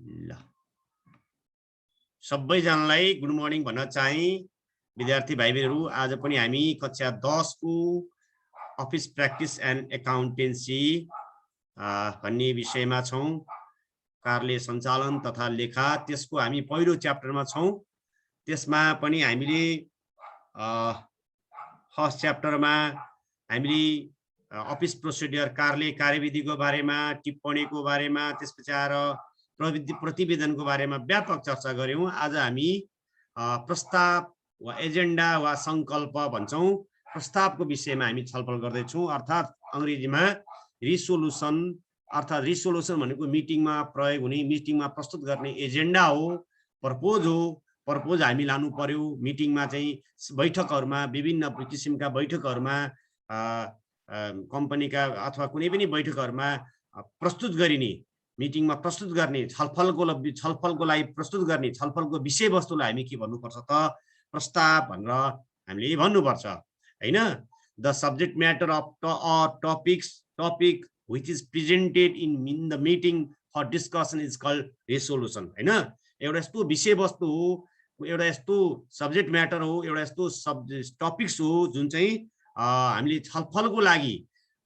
ल सबैजनालाई good morning भन्न चाहे विद्यार्थी भाइबहरु आज पनि हामी कक्षा 10 को अफिस प्र्याक्टिस एन्ड एकाउन्टेन्सी भन्ने विषयमा छौं। कार्यालय सञ्चालन तथा लेखा त्यसको हामी पहिलो च्याप्टरमा छौं। त्यसमा पनि हामीले फर्स्ट च्याप्टरमा हामीले अफिस प्रोसिडियर कार्यालय कार्यविधिको बारेमा, टिप्पणीको बारेमा, त्यसपछि आएर प्रतिवेदनको बारेमा व्यापक चर्चा गर्यौं। आज हामी प्रस्ताव वा एजेन्डा वा संकल्प भन्छौं प्रस्तावको विषयमा हामी छलफल गर्दै छौं। अर्थात अंग्रेजीमा रिसोलुसन, अर्थात रिसोलुसन भनेको मिटिङमा प्रयोग हुने, मिटिङमा प्रस्तुत गर्ने एजेन्डा हो, प्रपोज हो। प्रपोज हामी लानु पर्यो मिटिङमा चाहिँ बैठकहरुमा, विभिन्न किसिमका बैठकहरुमा, कम्पनीका अथवा कुनै पनि बैठकहरुमा प्रस्तुत गरिने, मिटिङमा प्रस्तुत गर्ने, छलफलको लागि प्रस्तुत गर्ने, छलफलको विषयवस्तुलाई हामी के भन्नुपर्छ त प्रस्ताव भनेर हामीले भन्नुपर्छ हैन। The subject matter of topic which is presented in the meeting for discussion is called resolution हैन। एउटा यस्तो विषयवस्तु हो, एउटा यस्तो सब्जेक्ट म्याटर हो, एउटा यस्तो टपिक्स हो जुन चाहिँ हामीले छलफलको लागि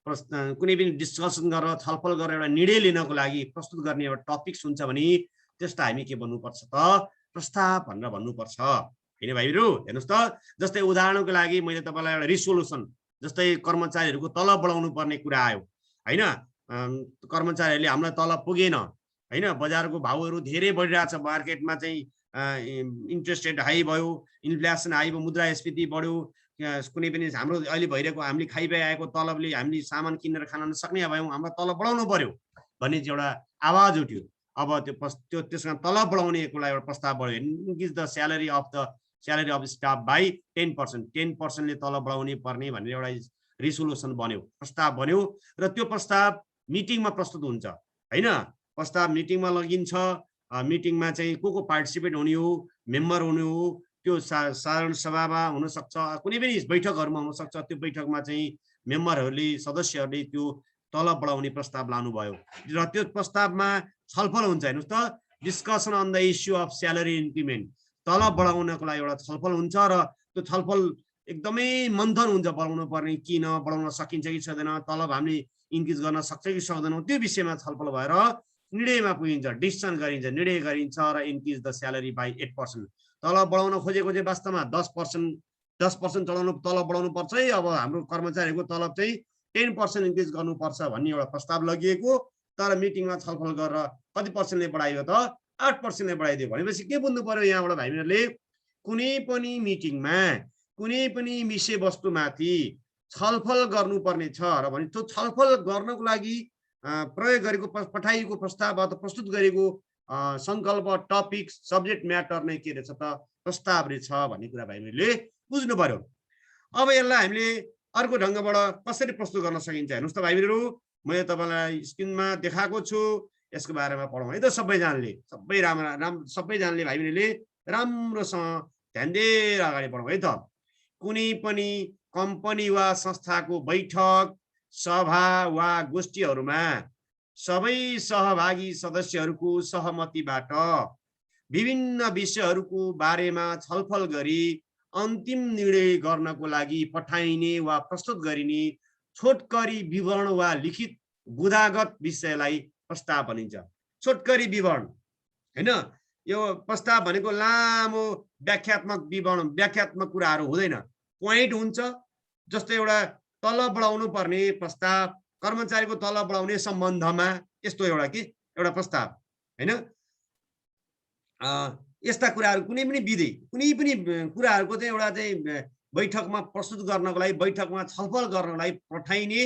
कुनै पनि डिस्कसन गरेर छलफल गरेर एउटा निर्णय लिनको लागि प्रस्तुत गर्ने एउटा टपिक्स हुन्छ भने त्यसलाई हामी के भन्नुपर्छ त प्रस्ताव भनेर भन्नुपर्छ हैन भाइहरु। हेर्नुस् त, जस्तै उदाहरणको लागि मैले तपाईलाई एउटा रिसोलुसन, जस्तै कर्मचारीहरुको तलब बढाउनु पर्ने कुरा आयो हैन। कर्मचारीहरुले हामीलाई तलब पुगेन हैन, बजारको भाउहरु धेरै बढिरहेछ, मार्केटमा चाहिँ इन्ट्रेस्ट रेट हाई भयो, इन्फ्लेसन हाई भयो, मुद्रास्फीति बढ्यो, कुनै पनि हाम्रो अहिले भइरहेको हामीले खाइरहेको तलबले हामीले सामान किनेर खान नसक्ने भयौं, हाम्रो तलब बढाउनु पर्यो भन्ने चाहिँ एउटा आवाज उठ्यो। अब त्यो त्यसमा तलब बढाउनेको लागि एउटा प्रस्ताव बढ्यो, increase the salary of staff by 10% ले तलब बढाउने पर्ने भनेर एउटा रिसोलुसन बन्यो, प्रस्ताव बन्यो र त्यो प्रस्ताव मिटिङमा प्रस्तुत हुन्छ हैन। प्रस्ताव मिटिङमा लगिन्छ, मिटिङमा चाहिँ को पार्टिसिपेट हुने हो, मेम्बर हुने हो, त्यो साधारण सभामा हुन सक्छ, कुनै पनि बैठकहरुमा हुन सक्छ। त्यो बैठकमा चाहिँ मेम्बरहरुले, सदस्यहरुले त्यो तलब बढाउने प्रस्ताव लानुभयो र त्यो प्रस्तावमा छलफल हुन्छ। हेर्नुस् त, discussion on the issue of salary increment, तलब बढाउनको लागि एउटा छलफल हुन्छ र त्यो छलफल एकदमै मन्थन हुन्छ, बढाउनु पर्ने किन, बढाउन सकिन्छ कि सक्दैन, तलब हामीले इन्क्रिज गर्न सक्छ कि सक्दैनौं, त्यो विषयमा छलफल भएर निर्णयमा पुगिन्छ, डिसिजन गरिन्छ, निर्णय गरिन्छ र इन्क्रिज द स्यालेरी बाइ 8%। तलब बढाउन खोजेको चाहिँ वास्तवमा 10% तलब बढाउनु पर्छ है। अब हाम्रो कर्मचारीको तलब चाहिँ 10% इन्क्रिज गर्नुपर्छ भन्ने एउटा प्रस्ताव लगिएको, तर मिटिङमा छलफल गरेर कति पर्सेन्टले बढाइयो त 8%ले बढाइदियो। भनेपछि के बुझ्नु पर्यो यहाँबाट भाइहरुले, कुनै पनि मिटिङमा कुनै पनि विषयवस्तुमाथि छलफल गर्नुपर्ने छ र भने त्यो छलफल गर्नको लागि प्रयोग गरेको पठाइएको प्रस्ताव अथवा प्रस्तुत गरेको संकल्प, टपिक, सब्जेक्ट म्याटर नै के रहेछ त प्रस्ताव रहेछ भन्ने कुरा भाइहरुले बुझ्नु पर्यो। अब यसलाई हामीले अर्को ढंगबाट कसरी प्रस्तुत गर्न सकिन्छ हेर्नुस् त भाइहरु, मैले तपाईलाई स्क्रिनमा देखाएको छु, यसको बारेमा पढौं है त सबैजनाले, सबैजनाले भाइहरुले राम्रोसँग ध्यान दिएर अगाडि बढौं है त। कुनै पनि कम्पनी वा संस्थाको बैठक, सभा वा गोष्ठीहरुमा सबै सहभागी सदस्यहरुको सहमतिबाट विभिन्न विषयहरुको बारेमा छलफल गरी अन्तिम निर्णय गर्नको लागि पठाइने वा प्रस्तुत गरिने छोटकरी विवरण वा लिखित बुदागत विषयलाई प्रस्ताव भनिन्छ। छोटकरी विवरण हैन, यो प्रस्ताव भनेको लामो व्याख्यात्मक विवरण, व्याख्यात्मक कुराहरु हुँदैन, पोइन्ट हुन्छ। जस्तै एउटा तलब बढाउनु पर्ने प्रस्ताव, कर्मचारीको तलब बढाउने सम्बन्धमा यस्तो एउटा प्रस्ताव हैन। यस्ता कुराहरु कुनै पनि विधि, कुनै पनि कुराहरुको चाहिँ एउटा चाहिँ बैठकमा प्रस्तुत गर्नको लागि, बैठकमा छलफल गर्नको लागि पठाइने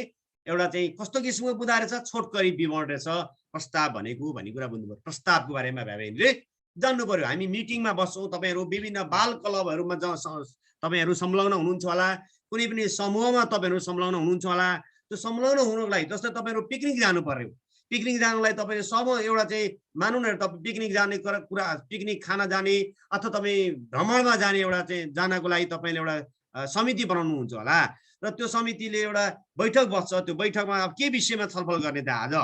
एउटा चाहिँ कस्तो किसिमको बुदा रहेछ, छोटकरी विवरण रहेछ प्रस्ताव भनेको भन्ने कुरा बुझ्नु पर्यो। प्रस्तावको बारेमा भाइहरुले जान्नु पर्यो। हामी मिटिङमा बस्छौं, तपाईहरु विभिन्न बाल क्लबहरुमा तपाईहरु संलग्न हुनुहुन्छ होला, कुनै पनि समूहमा तपाईहरु संलग्न हुनुहुन्छ होला। त्यो संलग्न हुनको लागि जस्तै तपाईहरु पिकनिक जानु पर्यो, पिकनिक जानलाई तपाईले सब एउटा चाहिँ मानौं न, तपाईं पिकनिक जाने कुरा, पिकनिक खाना जाने अथवा तपाईँ भ्रमणमा जाने एउटा चाहिँ जानको लागि तपाईले एउटा समिति बनाउनुहुन्छ होला र त्यो समितिले एउटा बैठक बस्छ। त्यो बैठकमा अब के विषयमा छलफल गर्ने त आज,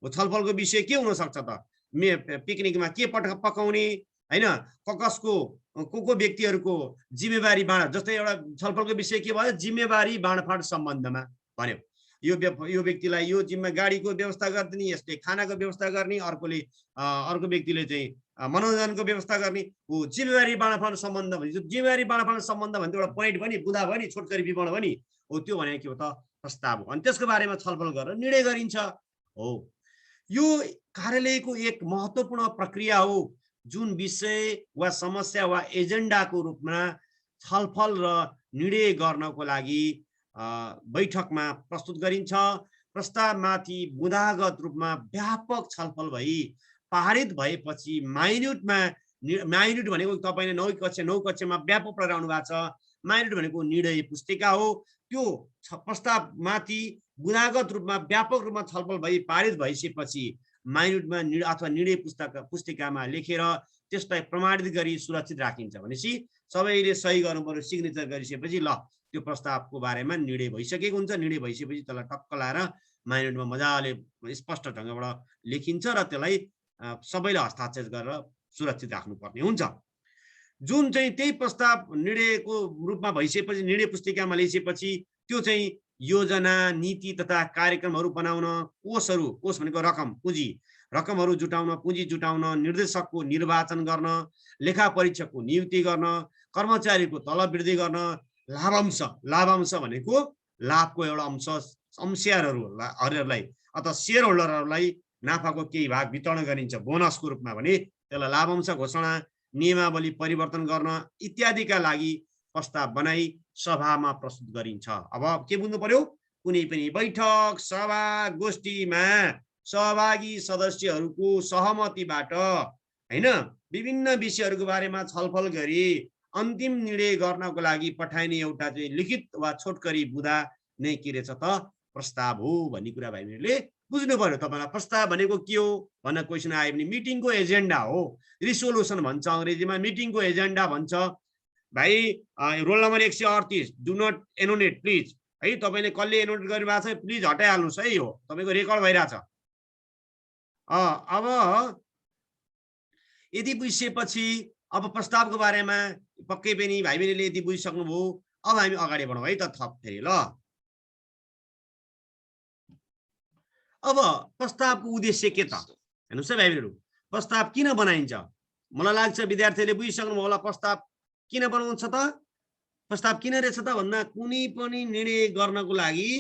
छलफलको विषय के हुन सक्छ त पिकनिकमा के पकाउने हैन, कसको को व्यक्तिहरूको जिम्मेवारी बाँड, जस्तै एउटा छलफलको विषय के भयो, जिम्मेवारी बाँडफाँड सम्बन्धमा भन्यो। यो व्यक्तिलाई यो जिम्मा गाडीको व्यवस्था गरिदिने, यसले खानाको व्यवस्था गर्ने, अर्को व्यक्तिले चाहिँ मनोरञ्जनको व्यवस्था गर्ने, हो जिम्मेवारी बाँडफाँड सम्बन्ध भन्छ। जिम्मेवारी बाँडफाँड सम्बन्ध भन्ने एउटा पोइन्ट पनि, बुदा पनि, छोटकरी विवरण पनि हो, त्यो भने के हो त, प्रस्ताव हो। अनि त्यसको बारेमा छलफल गरेर निर्णय गरिन्छ हो। यो कार्यालयको एक महत्त्वपूर्ण प्रक्रिया हो, जुन विषय वा समस्या वा एजेन्डाको रूपमा छलफल र निर्णय गर्नको लागि बैठकमा प्रस्तुत गरिन्छ। प्रस्तावमाथि बुँदागत रूपमा व्यापक छलफल भई पारित भएपछि माइन्युट भनेको तपाईले 9 कक्षामा व्यापक पढाउनु भएको छ। माइन्युट भनेको निर्णय पुस्तिका हो। त्यो प्रस्तावमाथि बुँदागत रूपमा व्यापक रूपमा छलफल भई पारित भइसकेपछि माइन्युटमा अथवा निर्णय पुस्तिकामा लेखेर त्यसलाई प्रमाणित गरी सुरक्षित राखिन्छ। भनेपछि सबैले सही गर्नु पर्यो, सिग्नेचर गरिसकेपछि ल त्यो प्रस्तावको बारेमा निर्णय भइसकेको हुन्छ। निर्णय भइसकेपछि त्यसलाई टक्क लाएर माइन्युटमा मजाले स्पष्ट ढङ्गबाट लेखिन्छ र त्यसलाई सबैले हस्ताक्षर गरेर सुरक्षित राख्नुपर्ने हुन्छ। जुन चाहिँ त्यही प्रस्ताव निर्णयको रूपमा भइसकेपछि, निर्णय पुस्तिकामा लेखिसकेपछि त्यो चाहिँ योजना, नीति तथा कार्यक्रमहरू बनाउन, कोष भनेको रकम, रकमहरू जुटाउन, पुँजी जुटाउन, निर्देशकको निर्वाचन गर्न, लेखा परीक्षकको नियुक्ति गर्न, कर्मचारीको तलब वृद्धि गर्न, लाभांश भनेको लाभको एउटा अंश अंशहरूलाई अथवा शेयर होल्डरहरूलाई नाफाको केही भाग वितरण गरिन्छ बोनसको रूपमा भने त्यसलाई लाभांश घोषणा, नियमावली परिवर्तन गर्न इत्यादिका लागि प्रस्ताव बनाई सभामा प्रस्तुत गरिन्छ। अब के बुझ्नु पर्यो, कुनै पनि बैठक, सभा, गोष्ठीमा सहभागी सदस्यहरूको सहमतिबाट हैन विभिन्न विषयहरूको बारेमा छलफल गरी अन्तिम निर्णय गर्नको लागि पठाइने एउटा चाहिँ लिखित वा छोटकरी बुदा नै के रहेछ त, प्रस्ताव हो भन्ने कुरा भाइहरूले बुझ्नु पर्यो। तपाईलाई प्रस्ताव भनेको के हो भनेर क्वेसन आयो भने मिटिङको एजेन्डा हो, रिसोल्युसन भन्छ अंग्रेजीमा, मिटिङको एजेन्डा भन्छ। भाइ roll number 138 do not annotate please, है तपाईले कसले एनोनेट गर्नु भएको छ प्लिज हटाइहाल्नुस् है, हो तपाईको रेकर्ड भइरहेछ। अब यदि बुझिसकेपछि अब प्रस्तावको बारेमा पक्कै पनि भाइ बहिनीले यदि बुझिसक्नुभयो, अब हामी अगाडि बढौँ है त थप फेरि ल। अब प्रस्तावको उद्देश्य के त हेर्नुस् है भाइ बहिनीहरु, प्रस्ताव किन बनाइन्छ? मलाई लाग्छ विद्यार्थीले बुझिसक्नु होला प्रस्ताव किन बनाउँछ त। प्रस्ताव किन रहेछ त भन्दा कुनै पनि निर्णय गर्नको लागि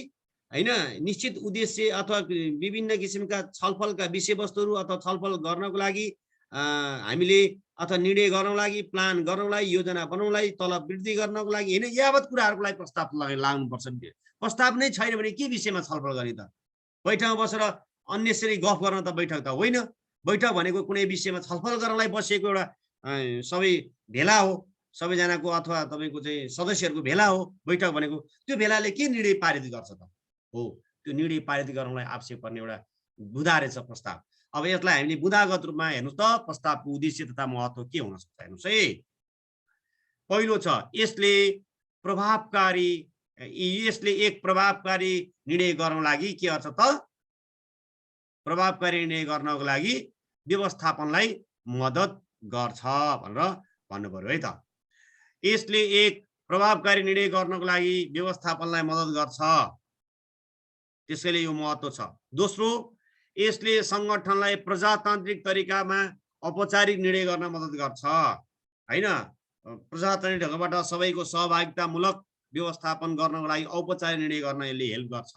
हैन निश्चित उद्देश्य अथवा विभिन्न किसिमका छलफलका विषयवस्तुहरू अथवा छलफल गर्नको लागि हामीले अथवा निर्णय गर्नको लागि, प्लान गर्नको लागि, योजना बनाउनको लागि, तलब वृद्धि गर्नको लागि हैन यावत कुराहरुको लागि प्रस्ताव लाग्नुपर्छ। प्रस्ताव नै छैन भने के विषयमा छलफल गर्ने त? बैठकमा बसेर अन्यसरी गफ गर्न त बैठक त होइन। बैठक भनेको कुनै विषयमा छलफल गर्नलाई बसेको एउटा सबै भेला हो, सबैजनाको अथवा तपाईको चाहिँ सदस्यहरूको भेला हो बैठक भनेको। त्यो भेलाले के निर्णय पारित गर्छ त? हो त्यो निर्णय पारित गर्नलाई आवश्यक पर्ने एउटा बुँदा रहेछ प्रस्ताव। अब यसलाई हामीले बुँदागत रूपमा हेर्नुस् त प्रस्तावको उद्देश्य तथा महत्त्व के हुन सक्छ हेर्नुस् है। पहिलो छ यसले एक प्रभावकारी निर्णय गर्नको लागि के गर्छ त? प्रभावकारी निर्णय गर्नको लागि व्यवस्थापनलाई मद्दत गर्छ भनेर भन्नु पर्यो है त। यसले एक प्रभावकारी निर्णय गर्नको लागि व्यवस्थापनलाई मद्दत गर्छ, त्यसैले यो महत्त्व छ। दोस्रो, यसले संगठनलाई प्रजातान्त्रिक तरिकामा औपचारिक निर्णय गर्न मद्दत गर्छ हैन। प्रजातान्त्रिक ढङ्गबाट सबैको सहभागितामूलक व्यवस्थापन गर्नको लागि औपचारिक निर्णय गर्न यसले हेल्प गर्छ।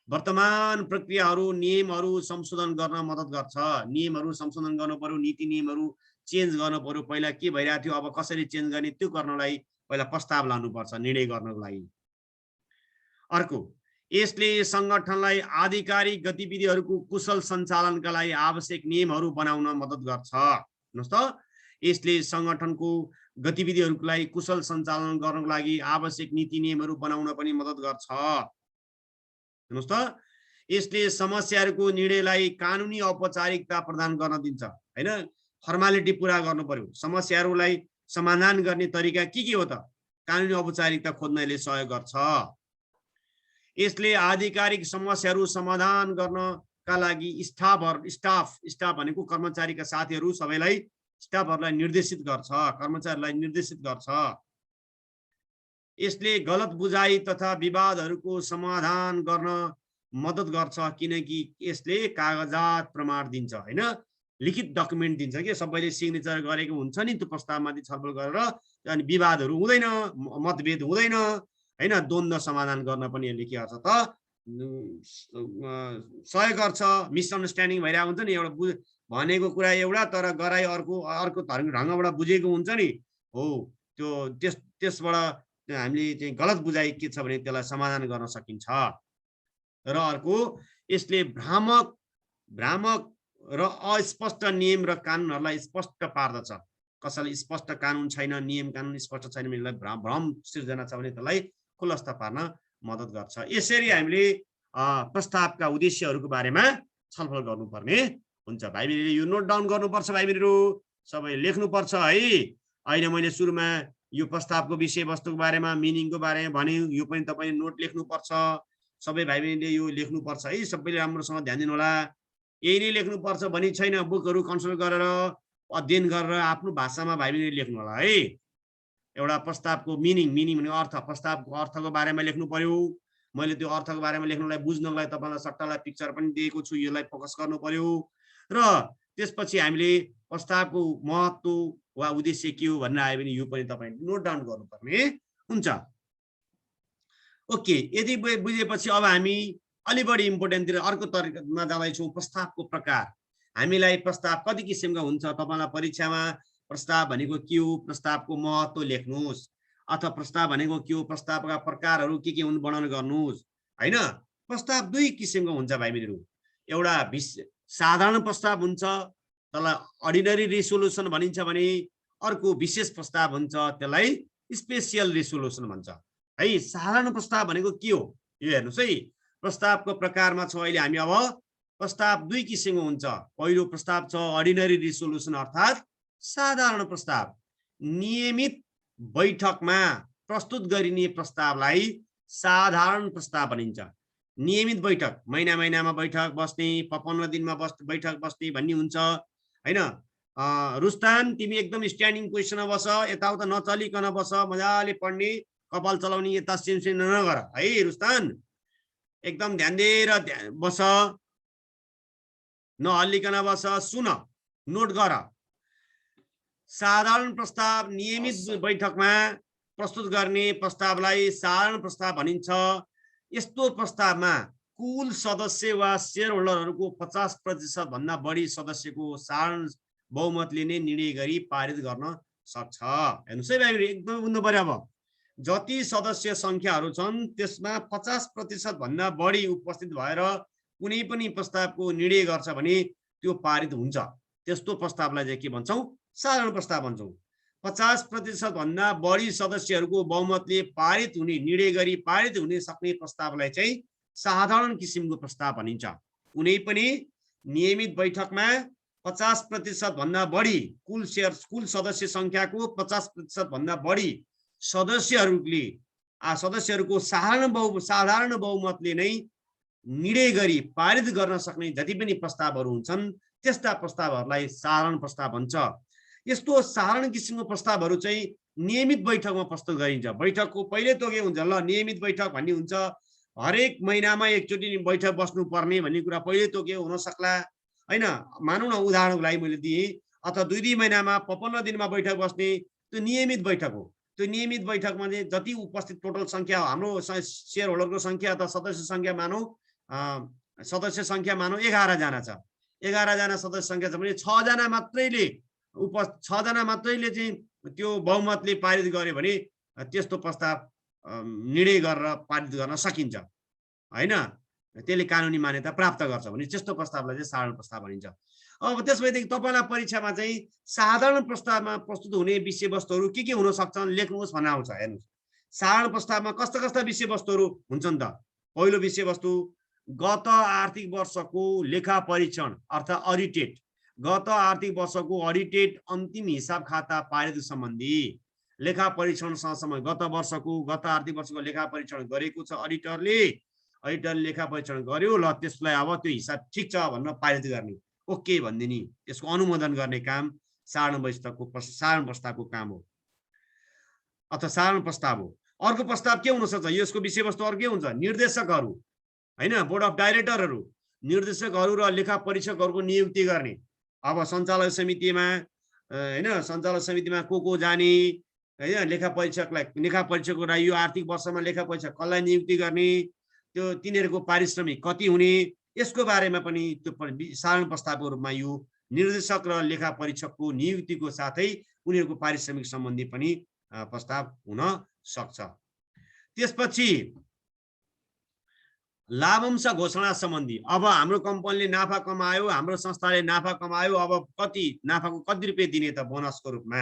वर्तमान प्रक्रियाहरू, नियमहरू संशोधन गर्न मद्दत गर्छ। नियमहरू संशोधन गर्नु पर्यो, नीति नियमहरू चेन्ज गर्नु पर्यो। पहिला के भइरहेको थियो, अब कसरी चेन्ज गर्ने त्यो गर्नलाई पहिला प्रस्ताव लानुपर्छ निर्णय गर्नको लागि। अर्को, यसले संगठनलाई आधिकारिक गतिविधिहरूको कुशल सञ्चालनका लागि आवश्यक नियमहरू बनाउन मद्दत गर्छ। हेर्नुस् त, यसले संगठनको गतिविधिहरूको लागि कुशल सञ्चालन गर्नको लागि आवश्यक नीति नियमहरू बनाउन पनि मद्दत गर्छ। हेर्नुस् त, यसले समस्याहरूको निर्णयलाई कानुनी औपचारिकता प्रदान गर्न दिन्छ हैन। फर्मालिटी पूरा गर्नु पर्यो, समस्याहरूलाई समाधान गर्ने तरिका के हो त? कानुनी औपचारिकता खोज्नले सहयोग गर्छ। यसले आधिकारिक समस्याहरू समाधान गर्न का लागि स्टाफ भनेको कर्मचारीका साथीहरू सबैलाई स्टाफहरूलाई निर्देशित गर्छ, कर्मचारीलाई निर्देशित गर्छ। यसले गलत बुझाइ तथा विवादहरूको समाधान गर्न मद्दत गर्छ किनकि यसले कागजात प्रमाण दिन्छ हैन, लिखित डकुमेन्ट दिन्छ के सबैले सिग्नेचर गरेको हुन्छ नि त्यो प्रस्तावमाथि छलफल गरेर, अनि विवादहरू हुँदैन, मतभेद हुँदैन हैन, द्वन्द्व समाधान गर्न पनि यसले के गर्छ त सहयोग गर्छ। मिसअन्डरस्ट्यान्डिङ भइरहेको हुन्छ नि, एउटा भनेको कुरा एउटा तर गराइ अर्को ढङ्गबाट बुझेको हुन्छ नि, हो त्यो त्यसबाट हामीले चाहिँ गलत बुझाइ के छ भने त्यसलाई समाधान गर्न सकिन्छ। र अर्को यसले भ्रामक र अस्पष्ट नियम र कानुनहरूलाई स्पष्ट पार्दछ। कसैले स्पष्ट कानुन छैन, नियम कानुन स्पष्ट छैन भने भ्रम सिर्जना छ भने त्यसलाई खुलस्त पार्न मद्दत गर्छ। यसरी हामीले प्रस्तावका उद्देश्यहरूको बारेमा छलफल गर्नुपर्ने हुन्छ। भाइ बहिनीले यो नोट डाउन गर्नुपर्छ, भाइ बहिनीहरू सबै लेख्नुपर्छ है। अहिले मैले सुरुमा यो प्रस्तावको विषयवस्तुको बारेमा मिनिङको बारेमा भने, यो पनि तपाईले नोट लेख्नुपर्छ। सबै भाइ बहिनीले यो लेख्नुपर्छ है, सबैले राम्रोसँग ध्यान दिनु होला। यही नै लेख्नुपर्छ भनी छैन, बुकहरू कन्सल्ट गरेर अध्ययन गरेर आफ्नो भाषामा भाइ बहिनीले लेख्नु होला है। एउटा प्रस्तावको मिनिङ भनेको अर्थ, प्रस्तावको अर्थको बारेमा लेख्नु पर्यो। मैले त्यो अर्थको बारेमा लेख्नलाई बुझ्नलाई तपाईलाई सट्टालाई पिक्चर पनि दिएको छु, यसलाई फोकस गर्नु पर्यो। र त्यसपछि हामीले प्रस्तावको महत्त्व वा उद्देश्य के हो भनेर आयो भने यो पनि तपाईले नोट डाउन गर्नुपर्ने हुन्छ। ओके, यदि बुझेपछि अब हामी अलि बढी इम्पोर्टेन्टतिर अर्को तरिकामा जाँदैछौँ। प्रस्तावको प्रकार, हामीलाई प्रस्ताव कति किसिमका हुन्छ, तपाईलाई परीक्षामा प्रस्ताव भनेको के हो, प्रस्तावको महत्त्व लेख्नुहोस्, अथवा प्रस्ताव भनेको के हो, प्रस्तावका प्रकारहरू के हुन् वर्णन गर्नुहोस् हैन। प्रस्ताव दुई किसिमको हुन्छ भाइ बहिनीहरू, एउटा साधारण प्रस्ताव हुन्छ त्यसलाई अर्डिनरी रिजोल्युसन भनिन्छ भने, अर्को विशेष प्रस्ताव हुन्छ त्यसलाई स्पेशल रिजोल्युसन भन्छ है। साधारण प्रस्ताव भनेको के हो यो हेर्नुस् है। प्रस्तावको प्रकारमा छ अहिले हामी, अब प्रस्ताव दुई किसिमको हुन्छ। पहिलो प्रस्ताव छ अर्डिनरी रिजोल्युसन अर्थात् साधारण प्रस्ताव, नियमित बैठकमा प्रस्तुत गरिने प्रस्तावलाई साधारण प्रस्ताव भनिन्छ। नियमित बैठक, महिनामा बैठक बस्ने, 15 दिनमा बैठक बस्ने भन्ने हुन्छ हैन। रुस्तान तिमी एकदम स्ट्यान्डिङ पोजिसनमा बस, यताउता नचलिकन बस, मजाले पढ्ने, कपाल चलाउने यता सिमसिम नगर है रुस्तान, एकदम ध्यान दिएर बस, नहल्लिकन बस, सुन, नोट गर। साधारण प्रस्ताव नियमित बैठकमा प्रस्तुत गर्ने प्रस्तावलाई साधारण प्रस्ताव भनिन्छ। यस्तो प्रस्तावमा कुल सदस्य वा शेयर होल्डरहरूको 50% भन्दा बढी सदस्यको साधारण बहुमतले नै निर्णय गरी पारित गर्न सक्छ। हेर्नुस् है भाइ, एकदमै बुझ्नु पर्यो। अब जति सदस्य संख्याहरू छन् त्यसमा 50% भन्दा बढी उपस्थित भएर कुनै पनि प्रस्तावको निर्णय गर्छ भने त्यो पारित हुन्छ। त्यस्तो प्रस्तावलाई चाहिँ के भन्छौँ, साधारण प्रस्ताव भन्छौँ। 50% भन्दा बढी सदस्यहरूको बहुमतले पारित हुने, निर्णय गरी पारित हुने सक्ने प्रस्तावलाई चाहिँ साधारण किसिमको प्रस्ताव भनिन्छ। कुनै पनि नियमित बैठकमा 50% भन्दा बढी कुल सदस्य संख्याको 50% भन्दा बढी सदस्यहरूको साधारण बहुमतले नै निर्णय गरी पारित गर्न सक्ने जति पनि प्रस्तावहरू हुन्छन् त्यस्ता प्रस्तावहरूलाई साधारण प्रस्ताव भन्छ। यस्तो साधारण किसिमको प्रस्तावहरू चाहिँ नियमित बैठकमा प्रस्तुत गरिन्छ। बैठकको पहिले तोके हुन्छ ल, नियमित बैठक भन्ने हुन्छ हरेक महिनामा एकचोटि बैठक बस्नुपर्ने भन्ने कुरा पहिले तोके हुन सक्ला हैन। मानौँ न उदाहरणको लागि मैले दिएँ, अथवा 2-2 महिनामा 15 दिनमा बैठक बस्ने, त्यो नियमित बैठक हो। त्यो नियमित बैठकमा चाहिँ जति उपस्थित टोटल संख्या, हाम्रो शेयर होल्डरको संख्या अथवा सदस्य संख्या मानौँ 11 जना छ। 11 जना सदस्य संख्या छ भने 6 जना मात्रैले चाहिँ त्यो बहुमतले पारित गर्यो भने त्यस्तो प्रस्ताव निर्णय गरेर पारित गर्न सकिन्छ हैन। त्यसले कानुनी मान्यता प्राप्त गर्छ भने त्यस्तो प्रस्तावलाई चाहिँ साधारण प्रस्ताव भनिन्छ। अब त्यसपछि तपाईलाई परीक्षामा चाहिँ साधारण प्रस्तावमा प्रस्तुत हुने विषयवस्तुहरू के हुन सक्छन् लेख्नुहोस् भन्न आउँछ। हेर्नुहोस्, साधारण प्रस्तावमा कस्ता विषयवस्तुहरू हुन्छन् त। पहिलो विषयवस्तु गत आर्थिक वर्षको लेखा परीक्षण अर्थात् अडिटेड, गत आर्थिक वर्षको अडिटेड अन्तिम हिसाब खाता पारित सम्बन्धी लेखा परीक्षण सँगसँगै गत आर्थिक वर्षको लेखा परीक्षण गरेको छ अडिटरले, अडिटरले लेखा परीक्षण गर्यो, ल त्यसलाई अब त्यो हिसाब ठिक छ भनेर पारित गर्ने, ओके भनिदिने, त्यसको अनुमोदन गर्ने काम साधारण प्रस्तावको काम हो अथवा साधारण प्रस्ताव हो। अर्को प्रस्ताव के हुन सक्छ, यसको विषयवस्तु अर्कै हुन्छ, निर्देशकहरू हैन, बोर्ड अफ डाइरेक्टरहरू, निर्देशकहरू र लेखा परीक्षकहरूको नियुक्ति गर्ने। अब सञ्चालक समितिमा हैन, सञ्चालक समितिमा को जाने हैन, लेखा परीक्षकको लागि यो आर्थिक वर्षमा लेखा परीक्षक कसलाई नियुक्ति गर्ने, त्यो तिनीहरूको पारिश्रमिक कति हुने, यसको बारेमा पनि त्यो साधारण प्रस्तावको रूपमा यो निर्देशक र लेखा परीक्षकको नियुक्तिको साथै उनीहरूको पारिश्रमिक सम्बन्धी पनि प्रस्ताव हुन सक्छ। त्यसपछि लाभांश घोषणा सम्बन्धी, अब हाम्रो कम्पनीले नाफा कमायो, हाम्रो संस्थाले नाफा कमायो, अब नाफाको कति रुपियाँ दिने त बोनसको रूपमा,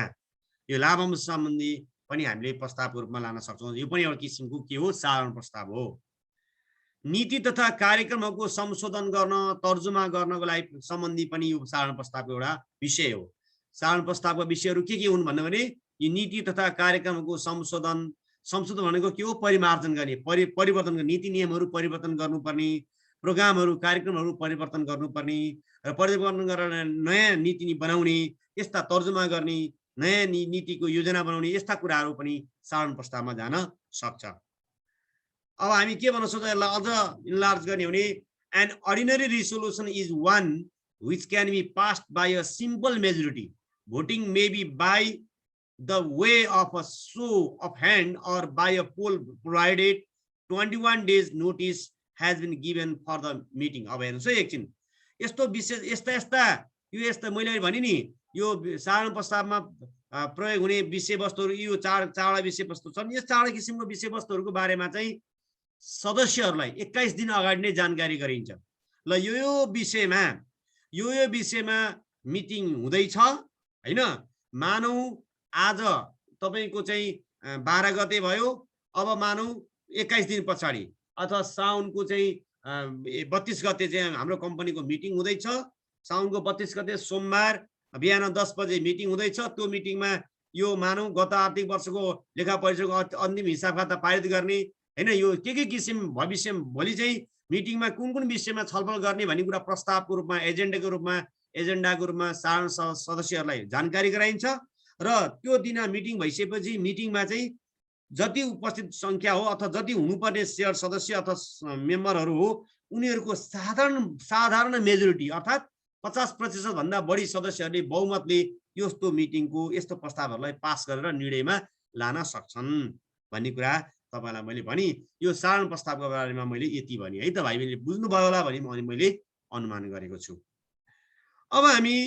यो लाभांश सम्बन्धी पनि हामीले प्रस्तावको रूपमा लान सक्छौँ। यो पनि एउटा किसिमको के हो, साधारण प्रस्ताव हो। नीति तथा कार्यक्रमहरूको संशोधन गर्न, तर्जुमा गर्नको लागि सम्बन्धी पनि यो साधारण प्रस्तावको एउटा विषय हो। साधारण प्रस्तावका विषयहरू के हुन् भन्नु भने यो नीति तथा कार्यक्रमहरूको संशोधन भनेको के हो, परिमार्जन गर्ने, परिवर्तन गर्ने, नीति नियमहरू परिवर्तन गर्नुपर्ने, प्रोग्रामहरू कार्यक्रमहरू परिवर्तन गर्नुपर्ने र परिवर्तन गरेर नयाँ नीति बनाउने, यस्ता तर्जुमा गर्ने, नयाँ नीतिको योजना बनाउने, यस्ता कुराहरू पनि साधारण प्रस्तावमा जान सक्छ। अब हामी के भन्न सक्छौँ, यसलाई अझ इन्लार्ज गर्ने हो भने an ordinary resolution is one which can be passed by a simple majority, voting may be by the way of a show of hand or by a poll, provided 21 days notice has been given for the meeting। अब हेर्नुहोस् है एकछिन, यस्तो विशेष यस्ता मैले भने नि यो साधारण प्रस्तावमा प्रयोग हुने विषयवस्तुहरू, यो चारवटा विषयवस्तु छन्। यस चारवटा किसिमको विषयवस्तुहरूको बारेमा चाहिँ सदस्यहरूलाई 21 दिन अगाडि नै जानकारी गरिन्छ। ल यो विषयमा मिटिङ हुँदैछ हैन, मानौ आज तपाईको चाहिँ 12 गते भयो, अब मानौ 21 दिन पछाडि अथवा साउनको चाहिँ 32 गते चाहिँ हाम्रो कम्पनीको मिटिङ हुँदैछ। साउनको 32 गते सोमबार बिहान 10 बजे मिटिङ हुँदैछ। त्यो मिटिङमा यो मानौ गत आर्थिक वर्षको लेखा परीक्षाको अन्तिम हिसाब खाता पारित गर्ने हैन, यो के किसिम भविष्य भोलि चाहिँ मिटिङमा कुन विषयमा छलफल गर्ने भन्ने कुरा प्रस्तावको रूपमा एजेन्डाको रूपमा साधारण सदस्यहरूलाई जानकारी गराइन्छ र त्यो दिन मिटिङ भइसकेपछि मिटिङमा चाहिँ जति उपस्थित संख्या हो अथवा जति हुनुपर्ने शेयर सदस्य अथवा मेम्बरहरू हो उनीहरूको साधारण मेजोरिटी अर्थात् 50% भन्दा बढी सदस्यहरूले बहुमतले यस्तो मिटिङको यस्तो प्रस्तावहरूलाई पास गरेर निर्णयमा लान सक्छन् भन्ने कुरा तपाईलाई मैले भनि। यो साधारण प्रस्तावको बारेमा मैले यति भने है त भाइ बहिनीले बुझ्नुभयो होला भनी मैले अनुमान गरेको छु। अब हामी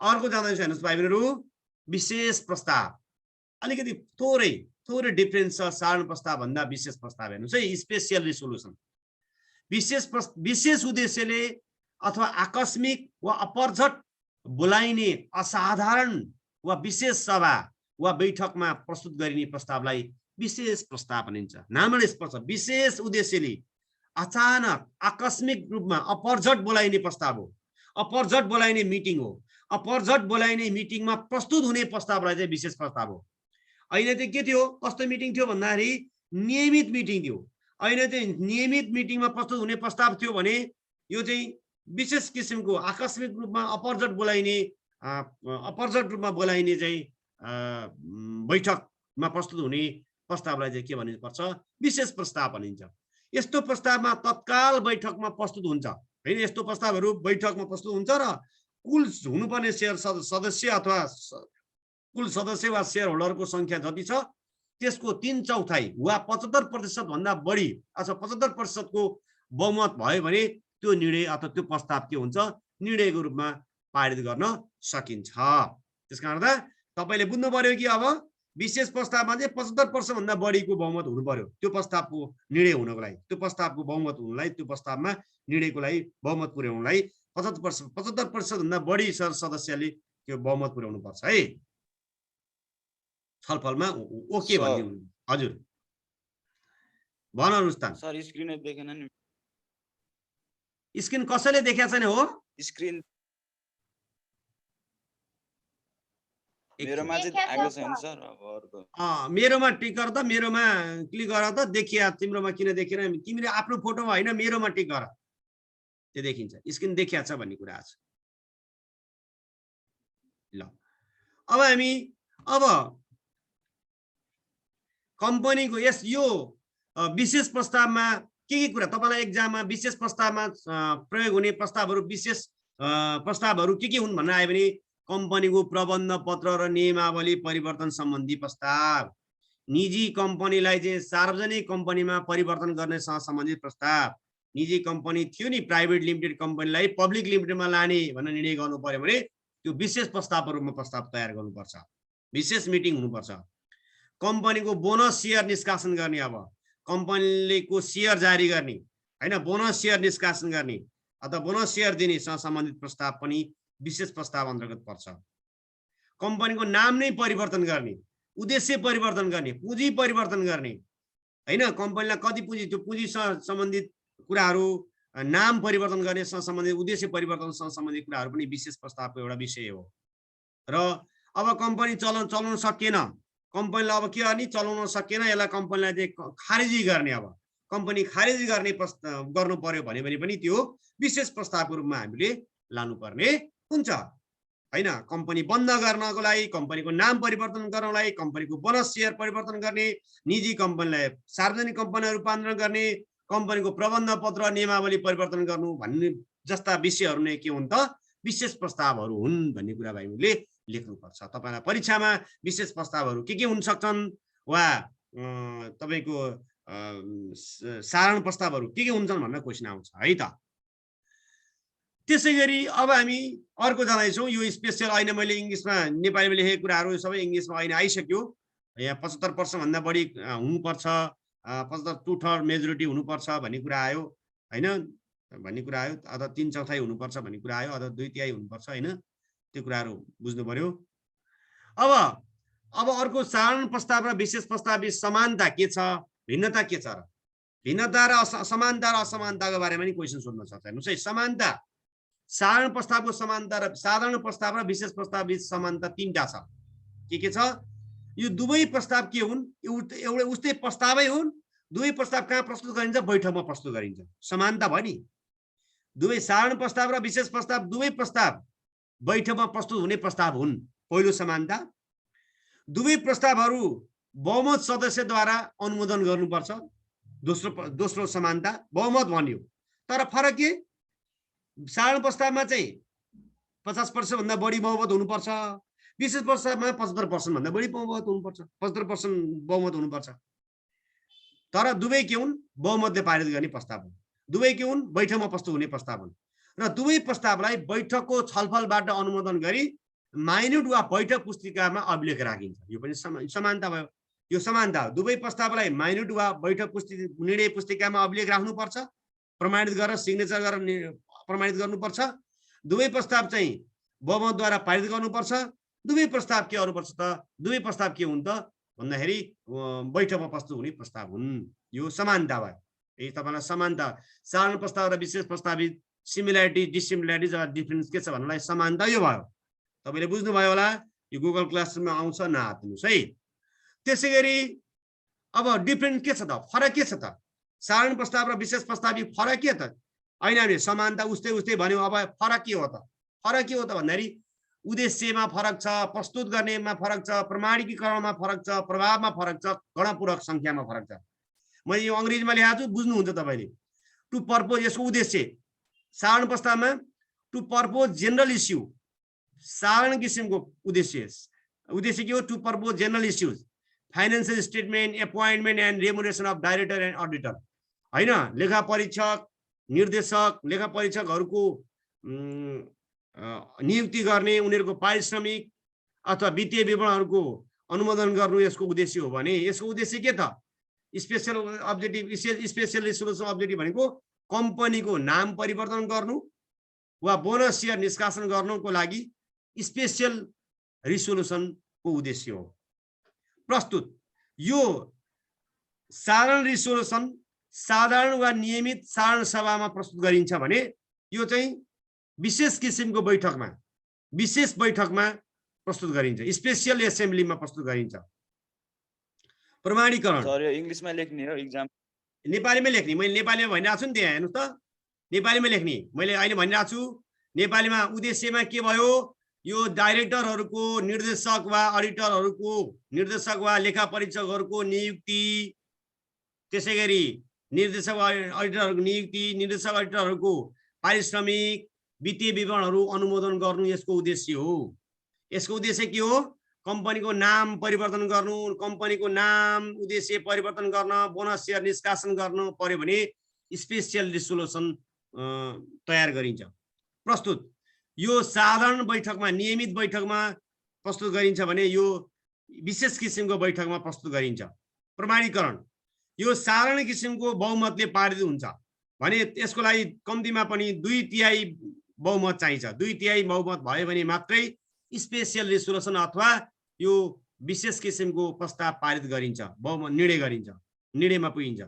अर्को जाँदैछौँ। हेर्नुहोस् भाइ बहिनीहरू, विशेष प्रस्ताव अलिकति थोरै डिफरेन्स छ साधारण प्रस्ताव भन्दा विशेष प्रस्ताव। हेर्नुहोस् है, स्पेशल रिजोल्युसन विशेष उद्देश्यले अथवा आकस्मिक वा अपरझट बोलाइने असाधारण वा विशेष सभा वा बैठकमा प्रस्तुत गरिने प्रस्तावलाई विशेष प्रस्ताव भनिन्छ। नामले स्पष्ट, विशेष उद्देश्यले अचानक आकस्मिक रूपमा अपरझट बोलाइने प्रस्ताव हो, अपरझट बोलाइने मिटिङ हो। अपरझट बोलाइने मिटिङमा प्रस्तुत हुने प्रस्तावलाई चाहिँ विशेष प्रस्ताव हो। अहिले चाहिँ के थियो, कस्तो मिटिङ थियो भन्दाखेरि नियमित मिटिङ थियो। अहिले चाहिँ नियमित मिटिङमा प्रस्तुत हुने प्रस्ताव थियो भने यो चाहिँ विशेष किसिमको आकस्मिक रूपमा अपरझट रूपमा बोलाइने चाहिँ बैठकमा प्रस्तुत हुने प्रस्तावलाई चाहिँ के भन्नुपर्छ, विशेष प्रस्ताव भनिन्छ। यस्तो प्रस्तावमा तत्काल बैठकमा प्रस्तुत हुन्छ हैन, यस्तो प्रस्तावहरू बैठकमा प्रस्तुत हुन्छ र कुल हुनुपर्ने शेयर सदस्य अथवा कुल सदस्य वा शेयर होल्डरको संख्या जति छ त्यसको 3/4 वा 75% भन्दा बढी अथवा 75% को बहुमत भयो भने त्यो निर्णय अथवा त्यो प्रस्ताव के हुन्छ, निर्णयको रूपमा पारित गर्न सकिन्छ। त्यसकारण तपाईले बुझ्नु पर्यो कि अब विशेष प्रस्तावमा चाहिँ 75% भन्दा बढीको बहुमत हुनु पर्यो त्यो प्रस्तावको निर्णय हुनको लागि, त्यो प्रस्तावको बहुमत हुनलाई, त्यो प्रस्तावमा निर्णयको लागि बहुमत पुर्याउनलाई 75% भन्दा बढी सदस्यले त्यो बहुमत पुर्याउनु पर्छ है छलफलमा ओके भन्ने। हजुर भन रुस्तान। सर स्क्रिन देखेन नि, स्क्रिन कसैले देखेको छैन हो? स्क्रिन मेरोमा चाहिँ आएको छैन सर। अब अर्को मेरोमा टिक गर त, मेरोमा क्लिक गर त, देखिया। तिम्रोमा किन देखेन? तिमीले आफ्नो फोटोमा होइन मेरोमा टिक गर, त्यो देखिन्छ, स्क्रिन देखिया छ भन्ने कुरा छ। ल अब हामी कम्पनीको यो विशेष प्रस्तावमा के कुरा तपाईलाई एक्जाममा विशेष प्रस्तावमा प्रयोग हुने प्रस्तावहरू, विशेष प्रस्तावहरू के हुन् भन्न आयो भने कम्पनीको प्रबन्ध पत्र र नियमावली परिवर्तन सम्बन्धी प्रस्ताव, निजी कम्पनीलाई चाहिँ सार्वजनिक कम्पनीमा परिवर्तन गर्नेसँग सम्बन्धित प्रस्ताव, निजी कम्पनी थियो नि प्राइभेट लिमिटेड कम्पनीलाई पब्लिक लिमिटेडमा लाने भनेर निर्णय गर्नु पर्यो भने त्यो विशेष प्रस्तावहरुमा प्रस्ताव तयार गर्नुपर्छ, विशेष मिटिङ हुनुपर्छ। कम्पनीको बोनस शेयर निष्कासन गर्ने, अब कम्पनीको शेयर जारी गर्ने हैन, बोनस शेयर निष्कासन गर्ने अथवा बोनस शेयर दिनेसँग सम्बन्धित प्रस्ताव पनि विशेष प्रस्ताव अन्तर्गत पर्छ। कम्पनीको नाम नै परिवर्तन गर्ने, उद्देश्य परिवर्तन गर्ने, पुँजी परिवर्तन गर्ने हैन, कम्पनीलाई कति पुँजी, त्यो पुँजीसँग सम्बन्धित कुराहरू, नाम परिवर्तन गर्नेसँग सम्बन्धित, उद्देश्य परिवर्तनसँग सम्बन्धित कुराहरू पनि विशेष प्रस्तावको एउटा विषय हो। र अब कम्पनी चलाउन सकिएन, कम्पनीलाई अब के गर्ने, चलाउन सकिएन, यसलाई कम्पनीलाई चाहिँ खारेजी गर्ने, अब कम्पनी खारेजी गर्ने गर्नु पर्यो भने पनि त्यो विशेष प्रस्तावको रूपमा हामीले लानुपर्ने हुन्छ हैन। कम्पनी बन्द गर्नको लागि, कम्पनीको नाम परिवर्तन गर्नको लागि, कम्पनीको बोनस शेयर परिवर्तन गर्ने, निजी कम्पनीलाई सार्वजनिक कम्पनीमा रूपान्तरण गर्ने, कम्पनीको प्रबन्ध पत्र नियमावली परिवर्तन गर्नु भन्ने जस्ता विषयहरू नै के हुन् त विशेष प्रस्तावहरू हुन् भन्ने कुरा हामीले लेख्नुपर्छ। तपाईलाई परीक्षामा विशेष प्रस्तावहरू के हुन सक्छन् वा तपाईको साधारण प्रस्तावहरू के हुन्छन् भन्ने क्वेशन आउँछ है त। त्यसैगरी अब हामी अर्को जाँदैछौँ, यो स्पेशल अहिले मैले इंग्लिशमा नेपालीमा लेखेको कुराहरू सबै इंग्लिशमा अहिले आइसक्यो। यहाँ 75% भन्दा बढी हुनुपर्छ, 75 2/3 मेजोरिटी हुनुपर्छ भन्ने कुरा आयो हैन, भन्ने कुरा आयो, अथवा 3/4 हुनुपर्छ भन्ने कुरा आयो, अथवा 2/3 हुनुपर्छ हैन, त्यो कुराहरू बुझ्नु पर्यो। अब अर्को साधारण प्रस्ताव र विशेष प्रस्ताव बीच समानता के छ, भिन्नता के छ र? भिन्नता र समानता र असमानताको बारेमा नि क्वेशन सोध्न सक्छ। हेर्नुस् है, समानता, साधारण प्रस्तावको समानता र साधारण प्रस्ताव र विशेष प्रस्ताव बीच समानता तीनटा छ। के छ? यो दुवै प्रस्ताव के हुन्, एउटै उस्तै प्रस्तावै हुन्, दुवै प्रस्ताव कहाँ प्रस्तुत गरिन्छ, बैठकमा प्रस्तुत गरिन्छ, समानता भयो नि। दुवै साधारण प्रस्ताव र विशेष प्रस्ताव दुवै प्रस्ताव बैठकमा प्रस्तुत हुने प्रस्ताव हुन्, पहिलो समानता। दुवै प्रस्तावहरू बहुमत सदस्यद्वारा अनुमोदन गर्नुपर्छ, दोस्रो समानता, बहुमत भन्यो। तर फरक के, साधारण प्रस्तावमा चाहिँ 50% भन्दा बढी बहुमत हुनुपर्छ, विशेष प्रस्तावमा 75% भन्दा बढी बहुमत हुनुपर्छ, 75% बहुमत हुनुपर्छ। तर दुवै के हुन्, बहुमतले पारित गर्ने प्रस्ताव हुन्, दुवै के हुन्, बैठकमा प्रस्तुत हुने प्रस्ताव हुन्। र दुवै प्रस्तावलाई बैठकको छलफलबाट अनुमोदन गरी माइन्युट वा बैठक पुस्तिकामा अभिलेख राखिन्छ। यो पनि समानता भयो, यो समानता हो। दुवै प्रस्तावलाई माइन्युट वा बैठक निर्णय पुस्तिकामा अभिलेख राख्नुपर्छ, प्रमाणित गरेर सिग्नेचर गरेर प्रमाणित गर्नुपर्छ। दुवै प्रस्ताव चाहिँ बहुमतद्वारा पारित गर्नुपर्छ। दुवै प्रस्ताव के गर्नुपर्छ त, दुवै प्रस्ताव के हुन् त भन्दाखेरि बैठकमा प्रस्तुत हुने प्रस्ताव हुन्। यो समानता भयो। यही तपाईलाई समानता, साधारण प्रस्ताव र विशेष प्रस्ताव सिमिल्यारिटी, डिसिमिल्यारिटिज वा डिफरेन्स के छ भन्नलाई समानता यो भयो। तपाईले बुझ्नुभयो होला, यो गुगल क्लासरुममा आउँछ, नहात्नुस् है। त्यसैगरी अब डिफरेन्स के छ त, फरक के छ त, साधारण प्रस्ताव र विशेष प्रस्ताव फरक के त? हैन हामीले समानता उस्तै भन्यौ, अब फरक के हो त? फरक के हो त भन्दाखेरि उद्देश्यमा फरक छ, प्रस्तुत गर्नेमा फरक छ, प्रमाणिकीकरणमा फरक छ, प्रभावमा फरक छ, गणपूरक संख्यामा फरक छ। मैले यो अंग्रेजीमा लेखेको छु, बुझ्नुहुन्छ तपाईले। टु पर्पोज, यसको उद्देश्य साधारण प्रस्तावमा टु पर्पोज जनरल इस्यु, साधारण किसिमको उद्देश्य के हो, two purpose general issues, financial statement, appointment and remuneration of director and auditor हैन, लेखा परीक्षक, निर्देशक, लेखा परीक्षकहरूको नियुक्ति गर्ने, उनीहरूको पारिश्रमिक अथवा वित्तीय विवरणहरूको अनुमोदन गर्नु यसको उद्देश्य हो भने यसको उद्देश्य के त? Special objective, special resolution objective भनेको कम्पनीको नाम परिवर्तन गर्नु वा बोनस शेयर निष्कासन गर्नको लागि स्पेशल रिजोल्युसनको उद्देश्य हो। प्रस्तुत यो साधारण रिजोल्युसन साधारण वा नियमित साधारण सभामा प्रस्तुत गरिन्छ भने यो चाहिँ विशेष किसिमको बैठकमा, विशेष बैठकमा प्रस्तुत गरिन्छ, स्पेशल एसेम्ब्लीमा प्रस्तुत गरिन्छ। प्रमाणीकरण सर यो इंग्लिशमा लेख्ने हो एक्जाम नेपालीमै लेख्ने, मैले नेपालीमा भनिरहेको छु नि त्यहाँ हेर्नुहोस् त, नेपालीमै लेख्ने। मैले अहिले भनिरहेको छु नेपालीमा उद्देश्यमा के भयो, यो डाइरेक्टरहरूको, निर्देशक वा अडिटरहरूको, निर्देशक वा लेखा परीक्षकहरूको नियुक्ति, त्यसै गरी निर्देशक वा अडिटरहरूको नियुक्ति, निर्देशक अडिटरहरूको पारिश्रमिक, वित्तीय विवरणहरू अनुमोदन गर्नु यसको उद्देश्य हो। यसको उद्देश्य के हो, कम्पनीको नाम परिवर्तन गर्नु, कम्पनीको नाम उद्देश्य परिवर्तन गर्न, बोनस सेयर निष्कासन गर्न पर्यो भने स्पेशल रिजोल्युसन तयार गरिन्छ। प्रस्तुत यो साधारण बैठकमा, नियमित बैठकमा प्रस्तुत गरिन्छ भने यो विशेष किसिमको बैठकमा प्रस्तुत गरिन्छ। प्रमाणीकरण यो साधारण किसिमको बहुमतले पारित हुन्छ भने यसको लागि कम्तीमा पनि 2/3 बहुमत चाहिन्छ। 2/3 बहुमत भयो भने मात्रै स्पेशल रिजोल्युसन अथवा यो विशेष किसिमको प्रस्ताव पारित गरिन्छ, बहुमत निर्णय गरिन्छ, निर्णयमा पुगिन्छ।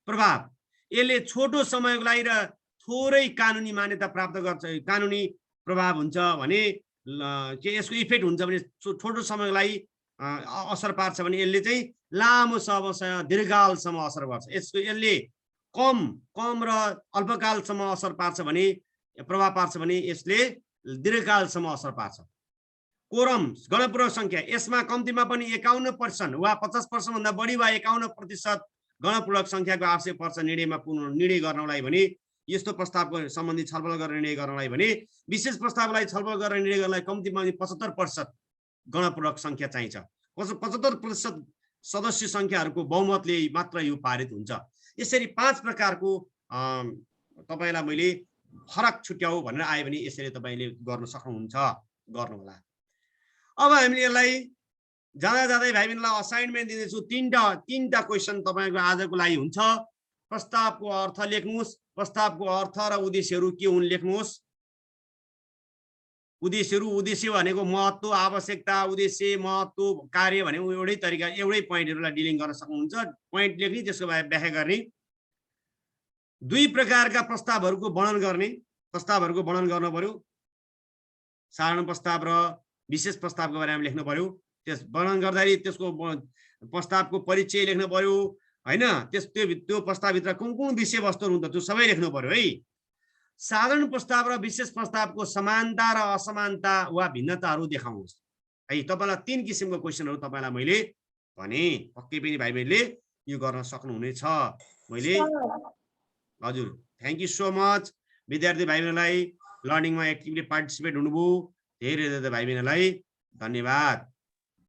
प्रभाव यसले छोटो समयको लागि र थोरै कानुनी मान्यता प्राप्त गर्छ, कानुनी प्रभाव हुन्छ भने के यसको इफेक्ट हुन्छ भने छोटो समयको लागि असर पार्छ भने यसले चाहिँ लामो समय दीर्घकालसम्म असर गर्छ। यसले कम र अल्पकालसम्म असर पार्छ भने, प्रभाव पार्छ भने यसले दीर्घकालसम्म असर पार्छ। कोरम गणपूर्वक संख्या यसमा कम्तीमा पनि 51% वा 50% भन्दा बढी वा 51% गणपूर्वक संख्याको आवश्यक पर्छ निर्णय गर्नलाई भने, यस्तो प्रस्तावको सम्बन्धी छलफल गरेर निर्णय गर्नलाई भने, विशेष प्रस्तावलाई छलफल गरेर निर्णय गर्नलाई कम्तीमा 75% गणपूर्वक संख्या चाहिन्छ। 75% सदस्य संख्याहरूको बहुमतले मात्र यो पारित हुन्छ। यसरी 5 प्रकारको तपाईलाई मैले फरक छुट्याउ भनेर आयो भने यसरी तपाईले गर्न सक्नुहुन्छ, गर्नुहोला। अब हामीले यसलाई जाँदा जाँदै भाइ बहिनीलाई असाइनमेन्ट दिँदैछु। तीनटा क्वेशन तपाईको आजको लागि हुन्छ। प्रस्तावको अर्थ लेख्नुहोस्, प्रस्तावको अर्थ र उद्देश्यहरू के हुन् लेख्नुहोस्। उद्देश्य भनेको महत्त्व, आवश्यकता, उद्देश्य, महत्त्व, कार्य भनेको एउटै तरिका, एउटै पोइन्टहरुलाई डिलिङ गर्न सक्नुहुन्छ। पोइन्ट लेख्ने, त्यसको व्याख्या गर्ने। 2 प्रकारका प्रस्तावहरूको वर्णन गर्ने, प्रस्तावहरूको वर्णन गर्न पर्यो। साधारण प्रस्ताव र विशेष प्रस्तावको बारेमा लेख्नु पर्यो। त्यस वर्णन गर्दाखेरि त्यसको प्रस्तावको परिचय लेख्नु पर्यो हैन। त्यो प्रस्तावभित्र कुन विषयवस्तुहरु हुन्छ त्यो सबै लेख्नु पर्यो है। साधारण प्रस्ताव र विशेष प्रस्तावको समानता र असमानता वा भिन्नताहरू देखाउनुहोस् है। तपाईलाई 3 किसिमको क्वेशनहरु तपाईलाई मैले भने, पक्कै पनि भाइ बहिनीले यो गर्न सक्नुहुनेछ। मैले हजुर थ्यांक यू सो मच विद्यार्थी भाइ बहिनीलाई लर्निङमा एक्टिभली पार्टिसिपेट हुनुभयो। धेरै धेरै भाइ बहिनीलाई धन्यवाद।